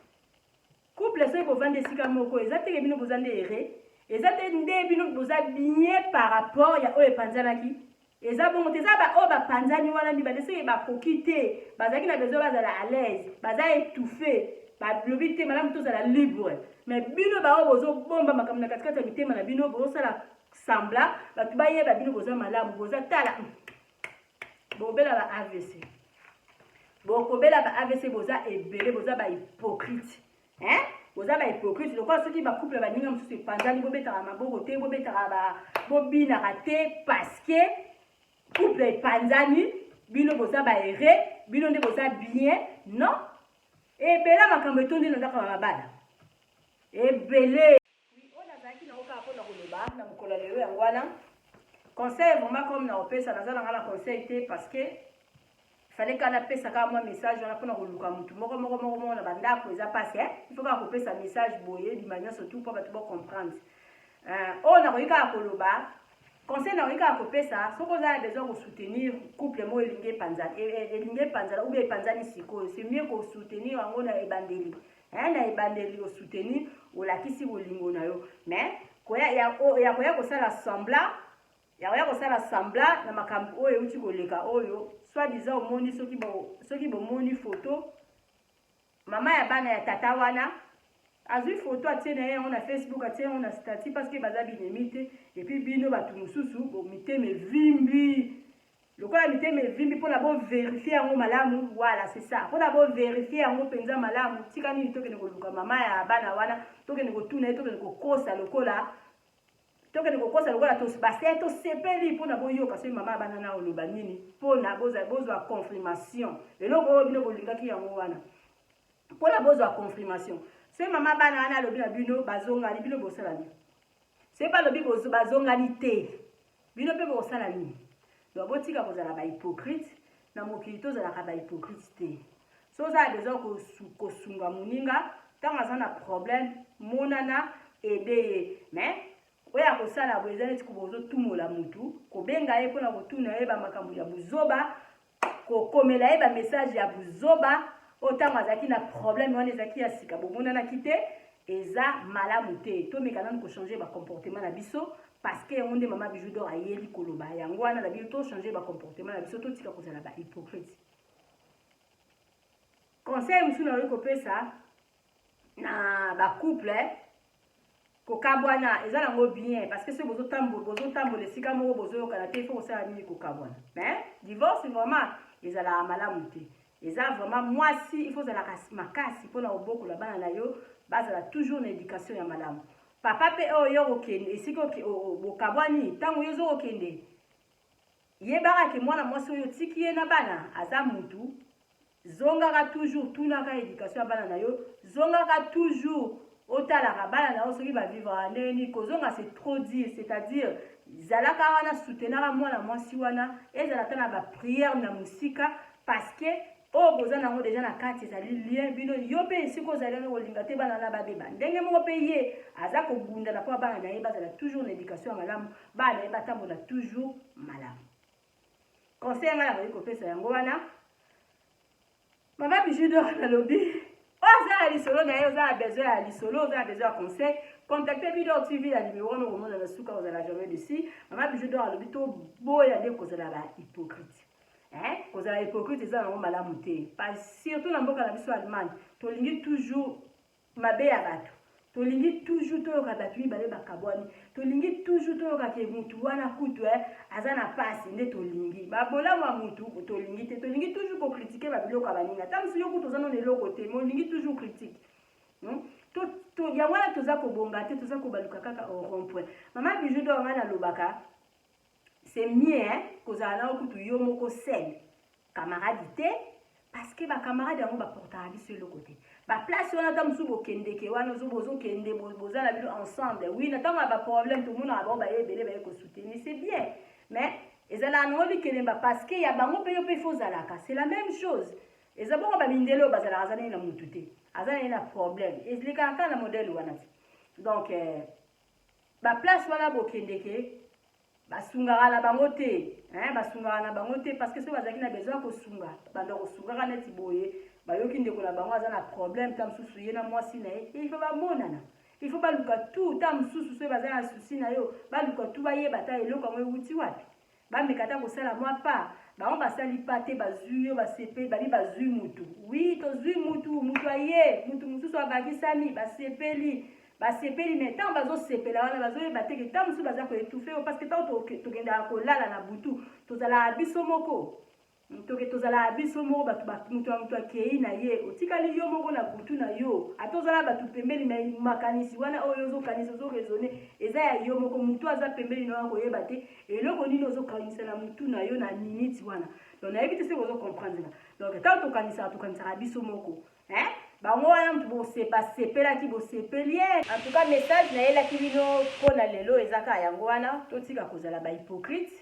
[SPEAKER 2] couple soki bovanda esika moko eza teke bino boza nde ere eza te nde bino boza bien par rapport ya oyo epanzanaki eza bongo te eza baoyo bapanzani wana mibale soki bakoki te bazalaki na besoin bazala à l'aise baza étouffé balobi te malamu tozala libre mais bino baoyo bozobomba makambo na katikati ya mitema na bino bozosala sambla bato bayeba bino boza malamu boza tala bobela ba AVC bokobela ba AVC boza ebele boza ba hypocrite boza ba hypocrite lokola soki bacouple baninga mosusu epanzani bobetaka maboko te bobetaka bobinaka te parce que couple epanzani bino boza ba ere bino nde boza bien non ebele makambo etondi na ndako ya mabala ebele oyo nazalaki nango kaka mpona koloba na mokolo lelo yango wana conseil vraiment comme na opesa naza nanga na conseil te parce que fallait kana pesa kaka mwa message wana mpona koluka mutu moko na bandako eza pasi il faut kaka kopesa message boye bima nyonso tu mpo bato bocomprendre oyo nakoki kaka koloba conseil nakoki kaka kopesa soki oza na besoin kosoutenir couple moko elingi epanzana oubien epanzani sikoyo c'est mieux kosoutenir yango na ebandeli na ebandeli osoutenir olakisi bolingo na yo mais ya koya kosala semblant yakoya kosala semblant na makambo oyo euti koleka oyo soit disant omoni soki bomoni photo mama ya bana ya tata wana azwi photo atie na ye yango na Facebook atie yango na stati parce que baza binemi te epuis bino bato mosusu bomitema evimbi lokola mitema evimbi mpona boverifie yango malamu voilà c'est ça mpona boverifie yango mpenza malamu tika nini tokende koluka mama ya bana wana tokende kotuna ye tokende kokosa lokola base tosepeli mpona boyoka soki mama bana na oloba nini mpona bozwa confirmation eloko oyo bino bolingaki yango wana mpona bozwa confirmation soki mama bana wana alobi na bino bazongani bino bosala nini soki balobi bazongani te bino mpe bosala nini donc botika kozala bahypocrite na mokili tozalaka bahypocrite te so ozala besoin kosunga moninga ntango aza na problème monana ede ye mais oya kosala boye eza neti kobozotumola mutu kobenga ye mpona kotuna ye bamakambo ya buzoba kokomela ye bamessage ya buzoba oyo ntango azalaki na problème wana ezalaki ya sika bomonanaki te eza malamu te tomeka nanu kochange bacomportement na biso parce que yango nde mama biju dor ayeli koloba yango wana na bino tochange bacomportement na biso totika kozala bahypocrite conseil mosusu nayoki kopesa na bacouple kokabwana eza nango bien parce que soki bozotambola esika moko bozoyokana te ifo kosala nini kokabwana mais divorce vraiment ezalaka malamu te eza vraiment mwasi ifo ozalaka makasi mpona kobokola bana na yo bazala toujours na éducation ya malamu papa mpe oyo yo kokende esika bokabwani ntango yo ozokokende yebaka ke mwana mwasi oyo otiki ye na bana aza mutu zongaka toujours tunaka éducation ya bana na yo zongaka toujours otalaka bana na yo soki bavivre ndenge nini kozonga c'est trop dire c'est-à-dire zalaka wana soutenaka mwana mwasi wana ezala ta na bapriere na mosika parce que oyo boza nango deja na kati ezali lien bino yo mpe esika ozali kolinga te bana na babeba ndenge moko mpe ye aza kobundana mpo bana na ye bazala toujours na éducation ya malamu bana na ye batambola toujours malamu conseil ngai nakoki kopesa yango wana bijou d'or na lobby oza lisolo na yo oza besoin ya lisolo oza besoin ya conseil contactez Bidor TV la numéro no komona na suka ozala jamais dessus mama bijou d'or alobi to boya nde kozala ba hypocrite kozala hypocrite eza nango malamu te surtout na mboka na biso Allemagne tolingi toujours mabe ya bato tolingi toujours toyoka bato mibale bakabwani tolingi toujours toyoka ke mutu wana kutu aza na pasi nde tolingi babolamu ya mutu tolingi te tolingi toujours kokritike babiloko ya baninga ta mosu yo kutu oza nona eloko te mais olingi toujours critique yango wana toza kobonga te toza kobaluka kaka au rond-point mama bijou d'or ngai nalobaka c'est mieux kozala nao kutu yo moko sel camarade te parce que bacamarade yango baportaka biso eloko te baplace wana ata mosusu bokendeke wana bozokende boza na bino ensemble oui na ntango ya baproblème tomonaka bango baye ebele baye kosoutenir c'est bien mais ezalaka nango bikelemba parce que ya bango mpe yo mpe fo ozalaka c'est la même chose eza bongo bamindele oyo bazalaka aza nani na mutu te aza nani na problème ezilekaka kaka na modele wana te donc baplace wana bokendeke basungaka na bango te basungaka na bango te parce que soki bazalaki na besoin kosunga banda kosungaka neti boye bayoki ndeko na bango aza na problème ta mosusu ye na mwasi na ye il faut bamonana il faut baluka tu ta mosusu soki baza na susi na yo baluka tu bayeba ta eloko yango ewuti wapi bameka ta kosala mwa pa bango basali pa te bazwi yo basepeli babi bazwi mutu oui tozwi mutu aye mutu mosusu abakisami basepeli mais ntango bazosepela wana bazoyeba te ke ntango mosusu baza koetufe yo parce que ntango tokendaka kolala na butu tozalaka biso moko tozalaka biso moko mutu akei na ye otikali yo moko na butu na yo ata ozala bato pembeni makanisi wana oyo ozokanisa ozoraisonne eza ya yo moko mutu aza pembeni na yo koyeba te eloko nini ozokanisa na mutu na yo na miniti wana donc nayebi te soki ozokomprendre donc ntango tokanisaka biso moko bango wana mutu bosepelaki bosepeli ye en tout cas message nayelaki bino mpona lelo eza kaka yango wana totika kozala bahypocrite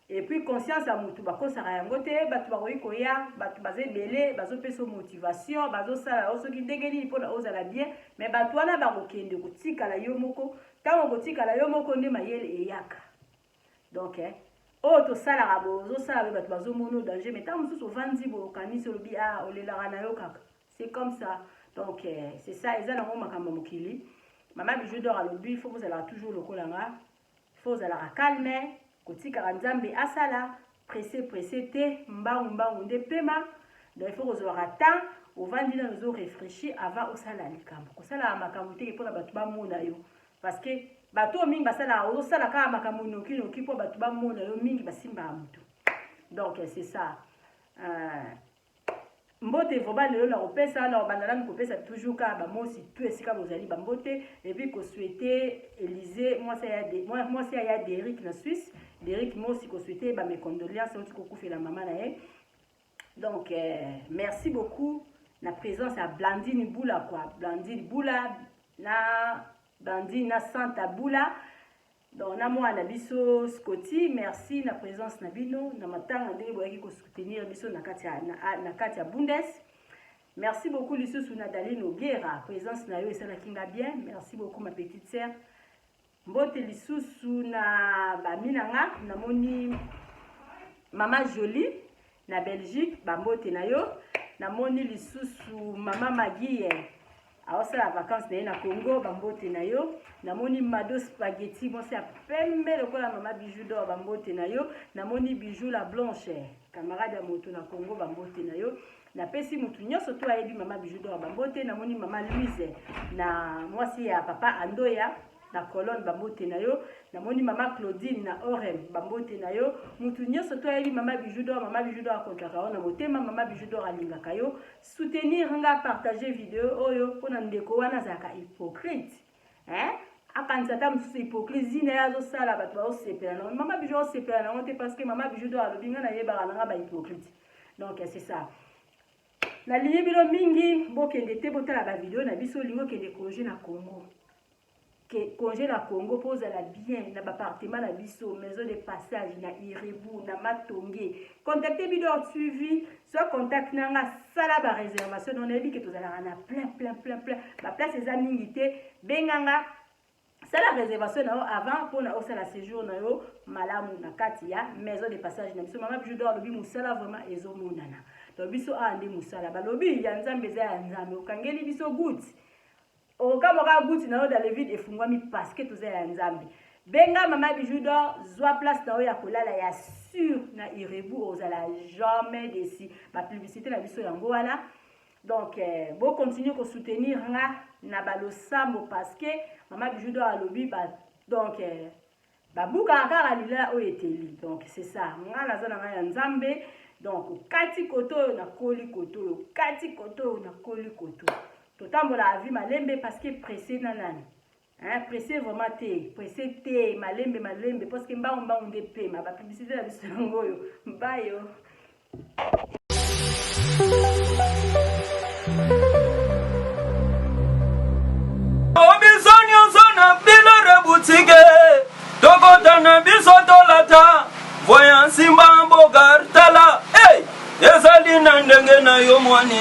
[SPEAKER 2] et puis conscience ya mutu bakosaka yango te bato bakoki koya bato baza ebele bazopesa motivation bazosala yo soki ndenge nini mpona ozala bien mais bato wana bakokende kotikala yo moko ntango kotikala yo moko nde mayele eyaka donc oyo tosalaka bozosala be bato bazomona danger mais ntango mosusu ovandi bokanisi olobi olelaka na yo kaka c'est comme ça donc c'est ça eza nango makambo mokili mama bijou d'or alobi fo bozalaka toujours lokola nga fo ozalaka calme kotikaka nzambe asala presse te mbangu nde pema donc il faut kozwaka temps ovandi nano ozorefléchir avant osala likambo kosalaka makambo te mpona bato bamona yo parce que bato oyo mingi basalaka ozosala kaka makambo noki mpo bato bamona yo mingi basimbaka motu donc c'est ça mbote vraiment lelo na kopesa na bandalami kopesa toujours kaka bamosi tu esika bozali bambote et puis kosouhaiter Élysée mwasi ya Derrick na Suisse Derrick mosi kosouhaiter ba mes condoléances oti kokufela mama na ye donc merci beaucoup na présence ya Blandine Bula quoi Blandine Bula na Santa Bula donc na mwana biso Scotty merci na présence na bino na matanga ndenge boyaki ko soutenir biso na kati ya Bundes merci beaucoup lisusu na Daline Ogera présence na yo esala kinga bien merci beaucoup ma petite sœur mbote lisusu na baminanga namoni mama Jolie na Belgique bambote na yo namoni lisusu mama Magie aosala vacances na ye na Congo bambote na yo namoni Mado Spaghetti bonse ya pembe lokola mama bijou d'or bambote na yo namoni bijou la blanche camarade ya moto na Congo bambote na yo napesi mutu nyonso to ayebi mama bijou d'or bambote namoni mama Louise na mwasi ya papa Andoya na Colonne bambote na yo namoni mama Claudine na Orem bambote na yo mutu nyonso to ayebi mama bijou d'or akontaka yo na motema mama bijou d'or alingaka yo soutenir nga partager vidéo oyo mpona ndeko wana azalaka hypocrite akanisa ta mosusu hypocrite zina ye azosala bato baosepela nango mama bijou osepela nango te parce que mama bijou d'or alobi nga nayebaka nanga bahypocrite donc c'est ça nalingi bino mingi bokende te botala bavideo na biso olingi okende congé na Congo congé na Congo pour ozala bien na bapartement na biso maison de passage na Irebu na Matonge contactez Bidor suivi soit contact nanga sala ba réservation on a dit que tozalaka na plein ba place eza mingi te benganga sala réservation na avant pour na osala séjour na yo malamu na kati ya maison de passage na biso mama bijou d'or lobi musala vraiment ezomonana donc biso andi musala balobi ya nzambe za ya nzambe okangeli biso guti okamoka guti na yo dans le vide efungwami parce que toza ya nzambe benga mama bijou d'or zwa place na yo ya kolala ya sur na irebu ozala jamais déçu ba publicité na biso yango wana donc bon continuer ko soutenir nga na balosambo parce que mama bijou d'or alobi ba donc babuka kaka lila oyo eteli donc c'est ça nga naza na nga ya nzambe donc kati koto na koli koto kati koto na koli koto totambola avi malembe parce que pressé nanani hein pressé vraiment pressé malembe parce que mba onde pe ma ba publicité la biso ngoyo mbayo
[SPEAKER 3] Obisonyo sona bilore boutique tokotana bisoto lata voyant simba mbogartala hey ezali na ndenge na yo mwani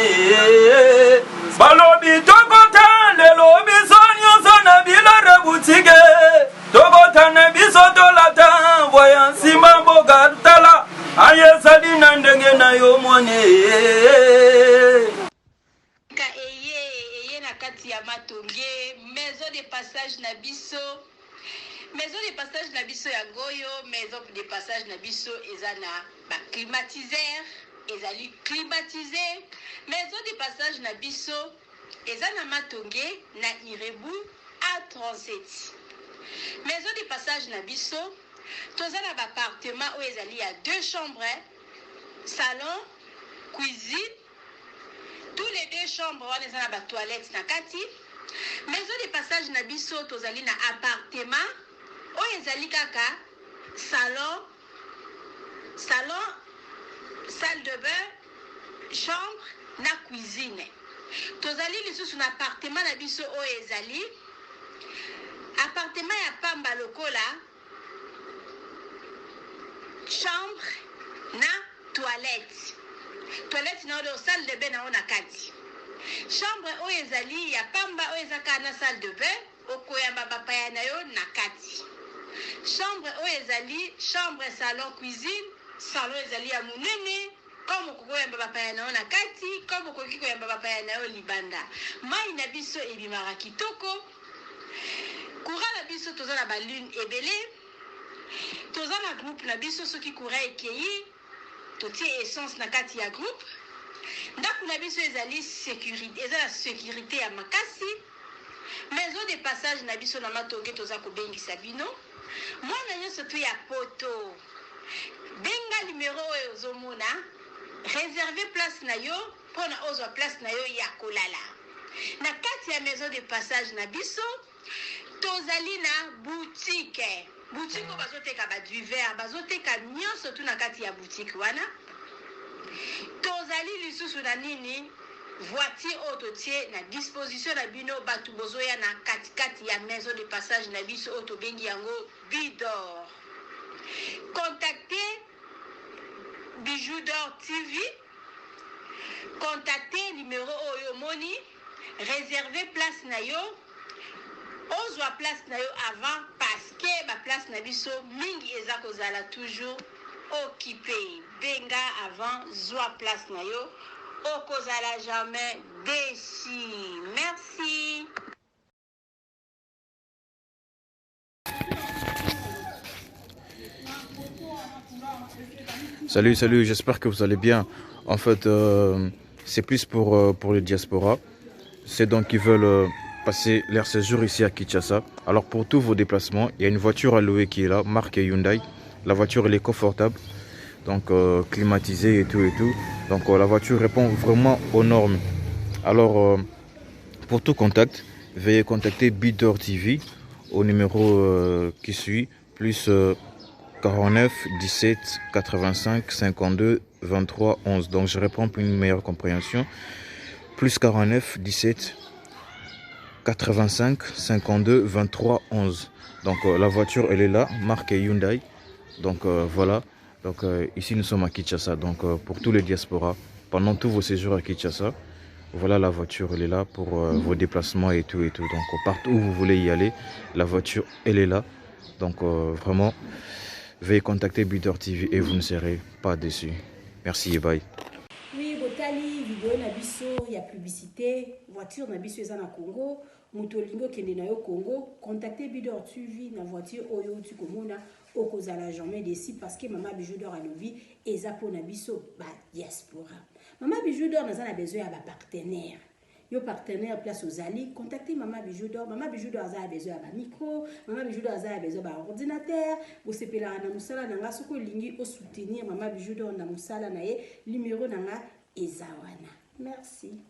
[SPEAKER 3] balobi tokota lelo bisonyo sona bilore boutique tokotana bisoto lata voyant simba mbogartala ayezali na ndenge na yo mwani
[SPEAKER 4] Matonge, maison de passage Nabiso, maison de passage Nabiso ya Goyo, maison de passage Nabiso ezana ba climatiseur, ezali climatisé, maison de passage Nabiso ezana Matonge na Irebu A37. Maison de passage Nabiso, tozana ba appartement où ezali ya 2 chambres, salon, cuisine. Tous les 2 chambres, on est dans la toilette na kati. Maison de passage na biso tozali na appartement. O ezali kaka salon, salle de bain, chambre na cuisine. Tozali lisusu na appartement na biso o ezali appartement ya pamba lokola chambre na toilette. Toilette na odo salle de bain na ona kati. Chambre o ezali ya pamba o ezaka na salle de bain okoyamba bapaya na yo na kati. Chambre o ezali chambre salon cuisine, salon ezali ya munene comme okoyamba bapaya na yo na kati, comme okoki koyamba bapaya na yo libanda. Mai na biso ebimaka kitoko. Courant na biso toza na ba lune ebele. Toza na groupe na biso soki courant ekeyi totie essence na kati ya groupe ndako na biso ezali sécurité ezala sécurité ya makasi maison de passage na biso na Matonge toza kobengisa bino mwana nyonso tu ya poto benga numéro oyo ozomona réserver place na yo mpona ozwa place na yo ya kolala na kati ya maison de passage na biso tozali na boutique boutique bazoteka ba du verre bazoteka nyonso tu na kati ya boutique wana tozali lisusu na nini voiture autotie na disposition na bino batu bozoya na kati ya maison de passage na biso auto bengi yango Bidor. Contactez Bijou d'Or TV, contactez numéro oyo moni, réservez place na yo. Ozwa place na yo avant parce que ba place na biso mingi eza kozala toujours occupé. Benga avant zwa place na yo okozala jamais déçu. Merci.
[SPEAKER 5] Salut, j'espère que vous allez bien. En fait, c'est plus pour les diasporas. C'est donc qui veulent passer leur séjour ici à Kinshasa. Alors pour tous vos déplacements, il y a une voiture à louer qui est là, marque Hyundai. La voiture elle est confortable, donc climatisée et tout. Donc la voiture répond vraiment aux normes. Alors pour tout contact, veuillez contacter Bidor TV au numéro qui suit, plus 49 17 85 52 23 11. Donc je réponds pour une meilleure compréhension. Plus 49 17 85 52 23 11. Donc la voiture elle est là, marque Hyundai. Donc voilà. Donc ici nous sommes à Kinshasa. Donc pour tous les diasporas, pendant tous vos séjours à Kinshasa, voilà la voiture elle est là pour vos déplacements et tout. Donc partout où vous voulez y aller, la voiture elle est là. Donc vraiment, veuillez contacter Bidor TV et vous ne serez pas déçus. Merci et bye.
[SPEAKER 2] Oui, video na biso ya publicité voiture na biso eza na Congo moto lingo kende na yo Congo contactez Bidor TV na voiture oyo tu komona okozala jamais déçu parce que Maman Bijou d'Or alobi eza po na biso ba diaspora. Maman Bijou d'Or naza na besoin ya ba partenaire. Yo partenaire place aux alliés, contactez Maman Bijou d'Or. Maman Bijou d'Or a besoin d'un micro, Maman Bijou d'Or a besoin d'un ordinateur. Vous savez là na musala nanga soko lingi au soutenir Maman Bijou d'Or na musala na ye numéro nanga ezawana. Merci.